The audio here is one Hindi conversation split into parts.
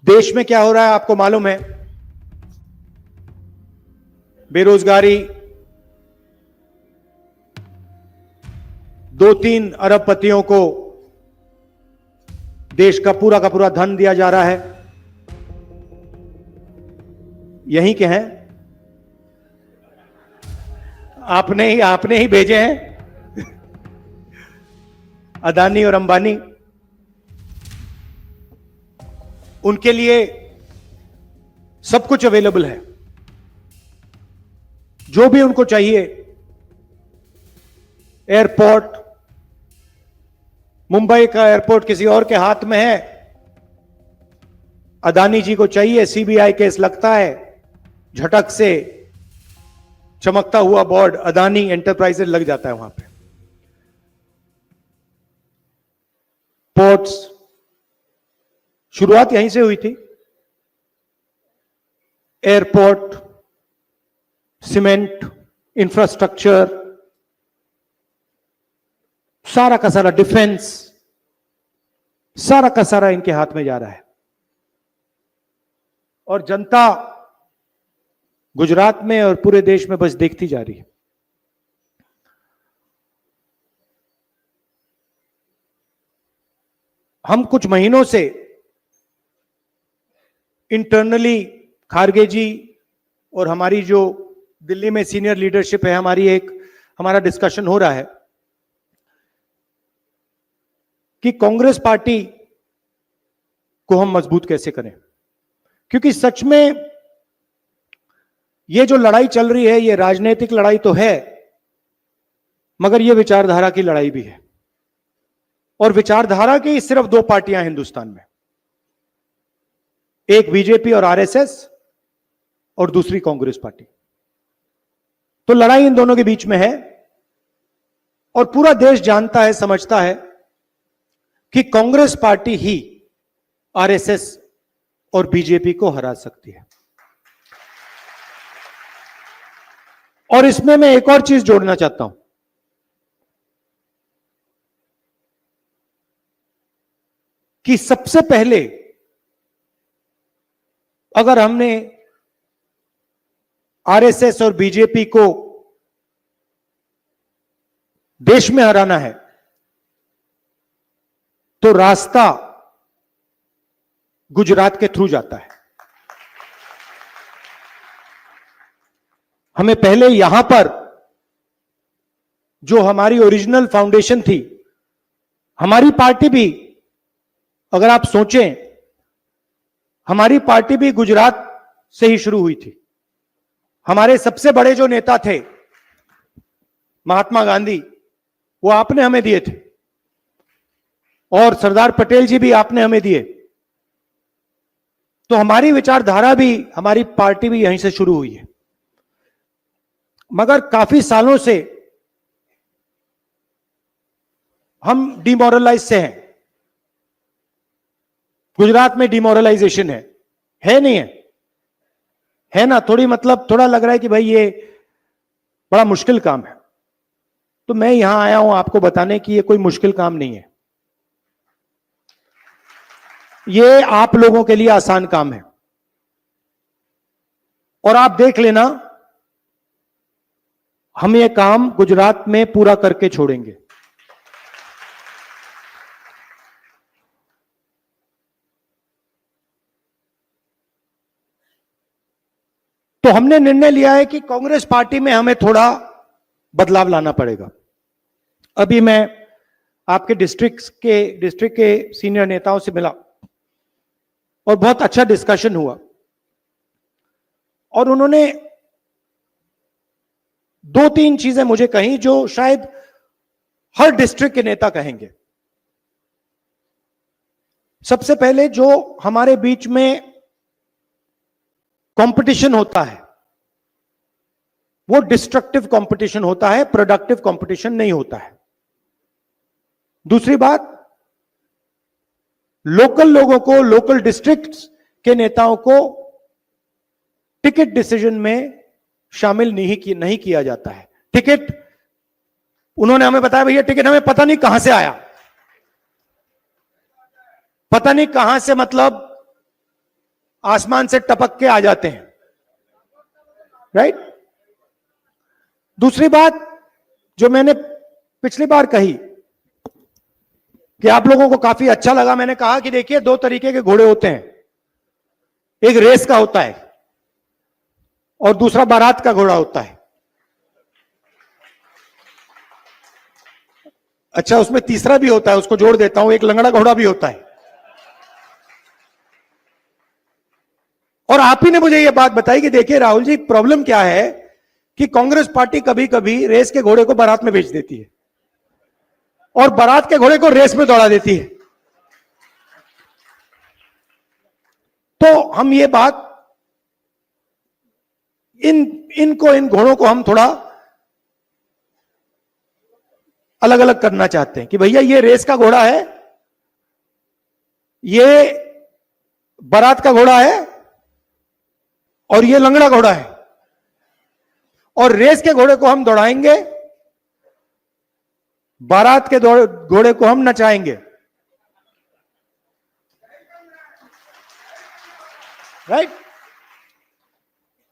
देश में क्या हो रहा है आपको मालूम है। बेरोजगारी, 2-3 अरबपतियों को देश का पूरा धन दिया जा रहा है। यहीं के हैं, आपने ही भेजे हैं अदानी और अंबानी। उनके लिए सब कुछ अवेलेबल है, जो भी उनको चाहिए। एयरपोर्ट, मुंबई का एयरपोर्ट किसी और के हाथ में है, अदानी जी को चाहिए सीबीआई केस लगता है, झटक से चमकता हुआ बोर्ड अदानी एंटरप्राइजेज लग जाता है वहां पे। पोर्ट्स, शुरुआत यहीं से हुई थी। एयरपोर्ट, सीमेंट, इंफ्रास्ट्रक्चर, सारा का सारा डिफेंस, सारा का सारा इनके हाथ में जा रहा है। और जनता गुजरात में और पूरे देश में बस देखती जा रही है। हम कुछ महीनों से इंटरनली खारगे जी और हमारी जो दिल्ली में सीनियर लीडरशिप है, हमारा डिस्कशन हो रहा है कि कांग्रेस पार्टी को हम मजबूत कैसे करें। क्योंकि सच में ये जो लड़ाई चल रही है, ये राजनीतिक लड़ाई तो है, मगर ये विचारधारा की लड़ाई भी है। और विचारधारा की सिर्फ 2 पार्टियां हैं हिंदुस्तान में, एक बीजेपी और आरएसएस और दूसरी कांग्रेस पार्टी। तो लड़ाई इन दोनों के बीच में है और पूरा देश जानता है, समझता है कि कांग्रेस पार्टी ही आरएसएस और बीजेपी को हरा सकती है। और इसमें मैं एक और चीज जोड़ना चाहता हूं कि सबसे पहले अगर हमने आरएसएस और बीजेपी को देश में हराना है तो रास्ता गुजरात के थ्रू जाता है। हमें पहले यहां पर जो हमारी ओरिजिनल फाउंडेशन थी, हमारी पार्टी भी, अगर आप सोचें, हमारी पार्टी भी गुजरात से ही शुरू हुई थी। हमारे सबसे बड़े जो नेता थे महात्मा गांधी, वो आपने हमें दिए थे, और सरदार पटेल जी भी आपने हमें दिए। तो हमारी विचारधारा भी, हमारी पार्टी भी यहीं से शुरू हुई है। मगर काफी सालों से हम डिमोरलाइज से हैं। गुजरात में डिमोरलाइजेशन है नहीं है ना? थोड़ा लग रहा है कि भाई ये बड़ा मुश्किल काम है। तो मैं यहां आया हूं आपको बताने कि ये कोई मुश्किल काम नहीं है, ये आप लोगों के लिए आसान काम है। और आप देख लेना, हम ये काम गुजरात में पूरा करके छोड़ेंगे। तो हमने निर्णय लिया है कि कांग्रेस पार्टी में हमें थोड़ा बदलाव लाना पड़ेगा। अभी मैं आपके डिस्ट्रिक्ट के सीनियर नेताओं से मिला और बहुत अच्छा डिस्कशन हुआ, और उन्होंने 2-3 चीजें मुझे कही जो शायद हर डिस्ट्रिक्ट के नेता कहेंगे। सबसे पहले, जो हमारे बीच में कंपटीशन होता है वो डिस्ट्रक्टिव कंपटीशन होता है, प्रोडक्टिव कंपटीशन नहीं होता है। दूसरी बात, लोकल लोगों को, लोकल डिस्ट्रिक्ट्स के नेताओं को टिकट डिसीजन में शामिल नहीं किया जाता है। टिकट, उन्होंने हमें बताया भैया टिकट हमें पता नहीं कहां से आया, पता नहीं कहां से, मतलब आसमान से टपक के आ जाते हैं, राइट। दूसरी बात जो मैंने पिछली बार कही कि आप लोगों को काफी अच्छा लगा, मैंने कहा कि देखिए 2 तरीके के घोड़े होते हैं, एक रेस का होता है और दूसरा बारात का घोड़ा होता है। अच्छा, उसमें तीसरा भी होता है, उसको जोड़ देता हूं, एक लंगड़ा घोड़ा भी होता है। और आप ही ने मुझे यह बात बताई कि देखिए राहुल जी, प्रॉब्लम क्या है कि कांग्रेस पार्टी कभी कभी रेस के घोड़े को बारात में बेच देती है और बारात के घोड़े को रेस में दौड़ा देती है। तो हम ये बात इन घोड़ों को हम थोड़ा अलग अलग करना चाहते हैं कि भैया ये रेस का घोड़ा है, ये बारात का घोड़ा है और ये लंगड़ा घोड़ा है, और रेस के घोड़े को हम दौड़ाएंगे, बारात के घोड़े को हम नचाएंगे, राइट।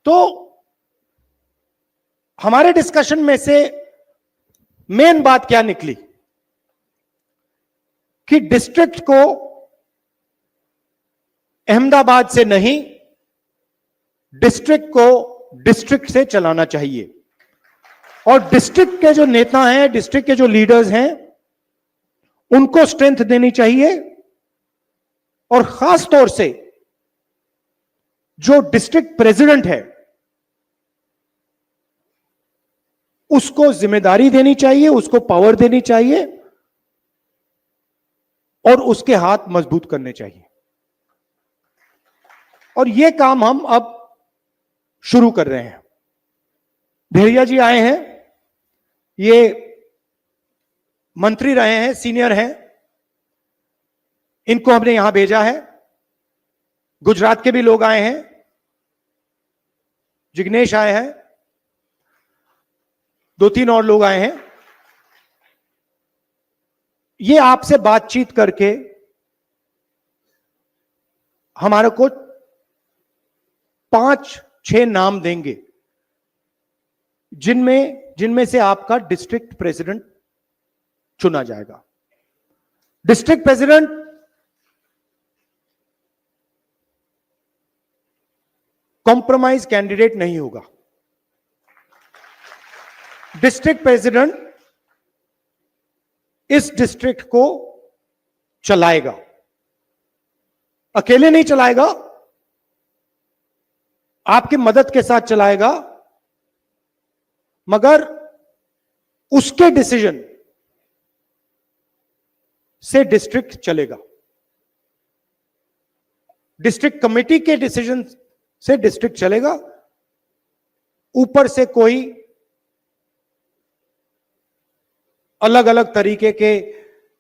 तो हमारे डिस्कशन में से मेन बात क्या निकली कि डिस्ट्रिक्ट को अहमदाबाद से नहीं, डिस्ट्रिक्ट को डिस्ट्रिक्ट से चलाना चाहिए, और डिस्ट्रिक्ट के जो नेता हैं, डिस्ट्रिक्ट के जो लीडर्स हैं, उनको स्ट्रेंथ देनी चाहिए, और खास तौर से जो डिस्ट्रिक्ट प्रेसिडेंट है उसको जिम्मेदारी देनी चाहिए, उसको पावर देनी चाहिए और उसके हाथ मजबूत करने चाहिए। और यह काम हम अब शुरू कर रहे हैं। भेड़िया जी आए हैं, ये मंत्री रहे हैं, सीनियर हैं, इनको हमने यहां भेजा है। गुजरात के भी लोग आए हैं, जिग्नेश आए हैं, 2-3 और लोग आए हैं। ये आपसे बातचीत करके हमारे को 5-6 नाम देंगे जिनमें से आपका डिस्ट्रिक्ट प्रेसिडेंट चुना जाएगा। डिस्ट्रिक्ट प्रेसिडेंट कॉम्प्रोमाइज कैंडिडेट नहीं होगा। डिस्ट्रिक्ट प्रेसिडेंट इस डिस्ट्रिक्ट को चलाएगा, अकेले नहीं चलाएगा, आपकी मदद के साथ चलाएगा, मगर उसके डिसीजन से डिस्ट्रिक्ट चलेगा। डिस्ट्रिक्ट कमेटी के डिसीजन से डिस्ट्रिक्ट चलेगा, ऊपर से कोई अलग अलग तरीके के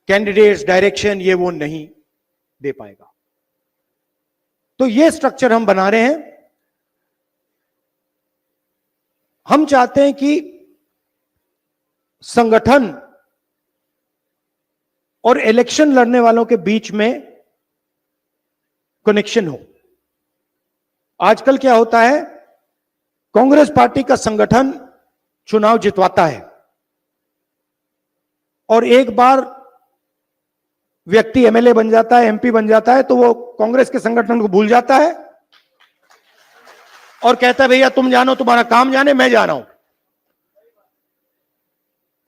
कैंडिडेट्स, डायरेक्शन ये वो नहीं दे पाएगा। तो ये स्ट्रक्चर हम बना रहे हैं। हम चाहते हैं कि संगठन और इलेक्शन लड़ने वालों के बीच में कनेक्शन हो। आजकल क्या होता है, कांग्रेस पार्टी का संगठन चुनाव जितवाता है और एक बार व्यक्ति एमएलए बन जाता है, एमपी बन जाता है, तो वो कांग्रेस के संगठन को भूल जाता है और कहता है भैया तुम जानो, तुम्हारा काम जाने, मैं जा रहा हूं।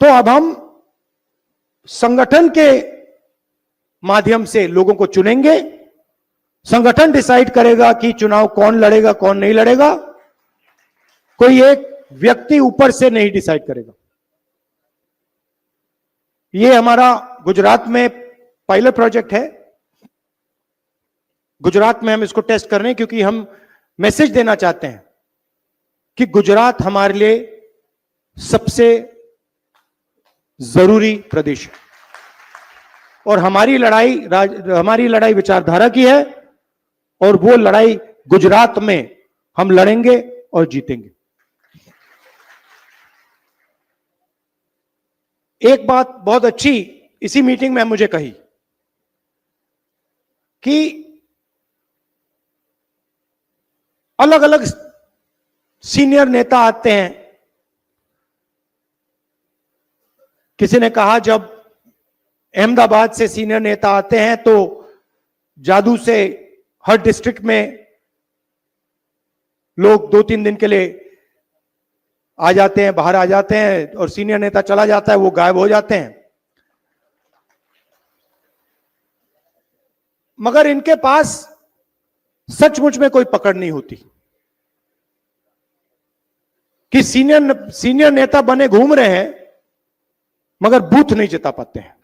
तो अब हम संगठन के माध्यम से लोगों को चुनेंगे, संगठन डिसाइड करेगा कि चुनाव कौन लड़ेगा, कौन नहीं लड़ेगा, कोई एक व्यक्ति ऊपर से नहीं डिसाइड करेगा। ये हमारा गुजरात में पायलट प्रोजेक्ट है। गुजरात में हम इसको टेस्ट कर रहे हैं क्योंकि हम मैसेज देना चाहते हैं कि गुजरात हमारे लिए सबसे जरूरी प्रदेश है और हमारी लड़ाई विचारधारा की है और वो लड़ाई गुजरात में हम लड़ेंगे और जीतेंगे। एक बात बहुत अच्छी इसी मीटिंग में मुझे कही कि अलग अलग सीनियर नेता आते हैं। किसी ने कहा जब अहमदाबाद से सीनियर नेता आते हैं तो जादू से हर डिस्ट्रिक्ट में लोग 2-3 दिन के लिए आ जाते हैं, बाहर आ जाते हैं, और सीनियर नेता चला जाता है, वो गायब हो जाते हैं। मगर इनके पास सचमुच में कोई पकड़ नहीं होती कि सीनियर नेता बने घूम रहे हैं मगर बूथ नहीं जिता पाते हैं।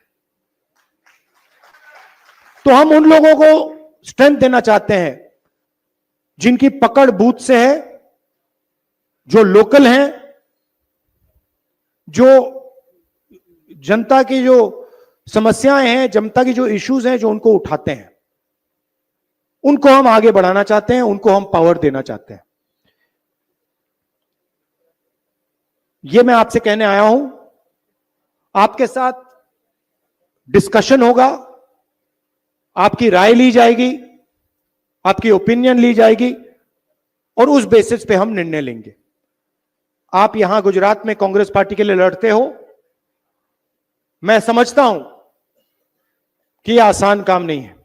तो हम उन लोगों को स्ट्रेंथ देना चाहते हैं जिनकी पकड़ बूथ से है, जो लोकल हैं, जो जनता की जो समस्याएं हैं, जनता की जो इश्यूज हैं, जो उनको उठाते हैं, उनको हम आगे बढ़ाना चाहते हैं, उनको हम पावर देना चाहते हैं। ये मैं आपसे कहने आया हूं। आपके साथ डिस्कशन होगा, आपकी राय ली जाएगी, आपकी ओपिनियन ली जाएगी, और उस बेसिस पे हम निर्णय लेंगे। आप यहां गुजरात में कांग्रेस पार्टी के लिए लड़ते हो, मैं समझता हूं कि यह आसान काम नहीं है।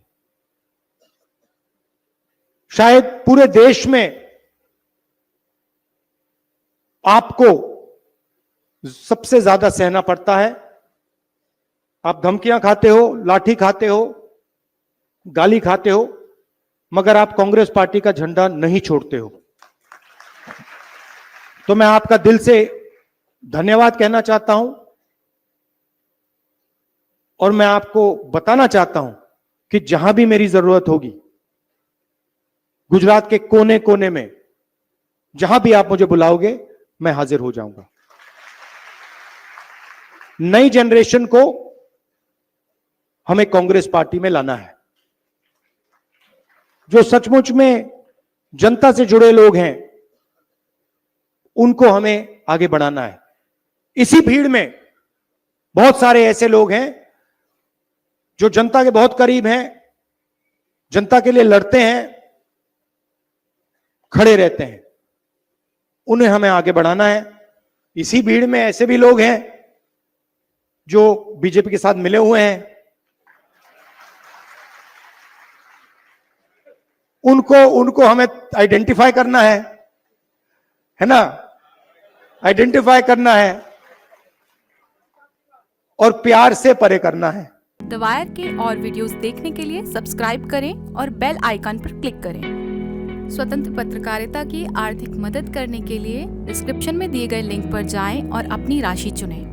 शायद पूरे देश में आपको सबसे ज्यादा सहना पड़ता है। आप धमकियां खाते हो, लाठी खाते हो, गाली खाते हो, मगर आप कांग्रेस पार्टी का झंडा नहीं छोड़ते हो। तो मैं आपका दिल से धन्यवाद कहना चाहता हूं, और मैं आपको बताना चाहता हूं कि जहां भी मेरी जरूरत होगी, गुजरात के कोने कोने में जहां भी आप मुझे बुलाओगे, मैं हाजिर हो जाऊंगा। नई जनरेशन को हमें कांग्रेस पार्टी में लाना है। जो सचमुच में जनता से जुड़े लोग हैं, उनको हमें आगे बढ़ाना है। इसी भीड़ में बहुत सारे ऐसे लोग हैं जो जनता के बहुत करीब हैं, जनता के लिए लड़ते हैं, खड़े रहते हैं, उन्हें हमें आगे बढ़ाना है। इसी भीड़ में ऐसे भी लोग हैं जो बीजेपी के साथ मिले हुए हैं, उनको हमें आइडेंटिफाई करना है ना, आइडेंटिफाई करना है और प्यार से परे करना है। द वायर के और वीडियोस देखने के लिए सब्सक्राइब करें और बेल आइकन पर क्लिक करें। स्वतंत्र पत्रकारिता की आर्थिक मदद करने के लिए डिस्क्रिप्शन में दिए गए लिंक पर जाएं और अपनी राशि चुनें।